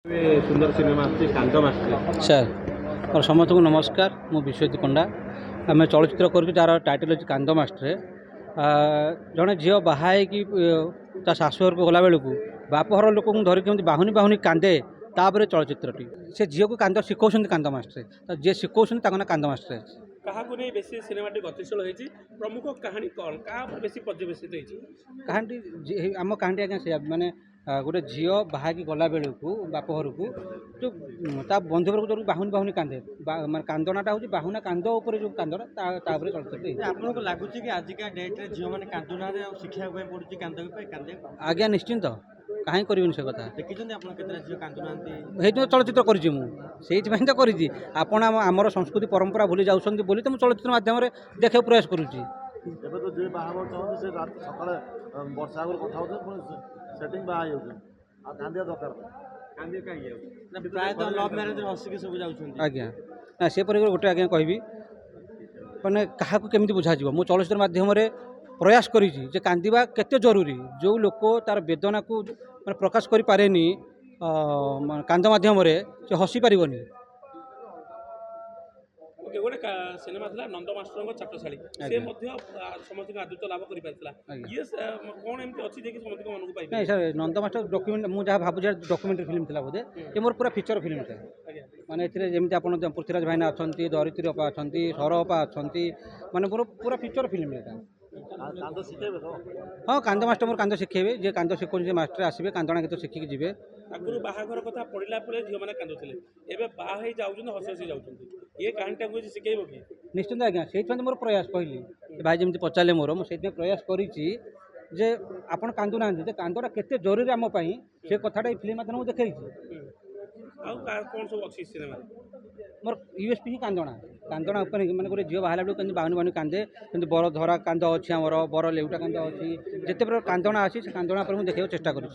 सुंदर cinema Kant master sir और समस्त को नमस्कार मु विश्वजित पंडा आम चलचित्र कर जार टाइटल अच्छे कांद मास्टर जड़े झील बाहा कि शाशुघर को गला बेलू बापघर लोक धरिक बाहुनी बाहुनी कांदे तापर चलचित्रटी से झील को कांद शिखौन कांद मास्टर जी शिखौन ना कांद मास्टर क्या बेसी सिनेमा गतिशील होती प्रमुख कहानी कौन क्या बेसी पर्यवेसित कहानी आम कहानी आज्ञा से मानने गोटे झील बाहाकि गला बेलू बापघर को जो बंधु जो बाहुनी बाहुनी कांदे माने कांदनाटा हूँ बाहुना कांद उपर जो कांदना चलचित्र आपको लगुच कि आजिका डेट्रे झील मैंने कांदुना शिक्षा पड़ुଛି कांदे आज्ञा निश्चिंत कहीं करें से कथा देखिए आप झील कांदुना चलचित्र करी तो करी आपण आमर संस्कृति परंपरा भूली जाऊँ बोली तो चलचित्र माध्यम देखा प्रयास करुँची ଏବେ ତ ଯିଏ ବାହାଘର ଚାହୁଁନ୍ତି ସେ ସକାଳେ ବର୍ଷା ଆଗରୁ କଥା ହେଉଛନ୍ତି ପୁଣି ସେଟିଂ ବାହା ହେଇଯାଉଛନ୍ତି ଆଉ କାନ୍ଦିବା ଦରକାର कांदे कहीं प्रायतः लव मैरेज हसिकी सब जाऊँ आज्ञा ना से गोटे आज्ञा कहबी मैंने क्या केमी बुझा मु चलचित्र माध्यम प्रयास करी कांदा केते जरूरी जो लोक तार वेदना को प्रकाश करि पारेनी कांद माध्यम से हसी पारिबनी गोटे सिनेमा था नंद मास्टर छात्रशाली से समस्त आदृत लाभ कर ये कौन एमती अच्छी देखिए समस्त मन को पाई नहीं सर नंद मास्टर डॉक्यूमेंट मुझे भावुँ डॉक्यूमेंट्री फिल्म था बोधे ये मोर पूरा फीचर फिल्म था माने जमी आप पृथ्वीराज भाईना अच्छा धरित्री अपा अच्छा सौर अपा अच्छा माने मोर पूरा फीचर फिल्म था हाँ कांद मास्टर मोर कांद शिखेबे जे कांद शिखुन से मास्टर आसबे कांदना गीत शिखिक जी आगुरी बाहाघर कथा पढ़ला झील मैंने कांदुले एवं बाहा जाऊँ हसी हसी जाऊँ ये कहानीटा को शिखेब कि निश्चिंत आज्ञा से मोर प्रयास कहली भाई जमी पचारे मोर मुझे प्रयास करी आपड़ कांदू ना कांदटा केते जरूरी आम से कथाटा फिल्म माध्यम देखी कौन सब अच्छी सिनेमा मोर यूएसपी ही कांदना कांदना मैंने गोटे झील बाहर बेलू कहीं बाहुनी बाहुनी कांदे कहीं बर धरा कांद अच्छी आमर बर लेउटा कांद अच्छी जिते प्रकार कांदना अच्छी से कांदना पर देखा चेष्टा करूँ।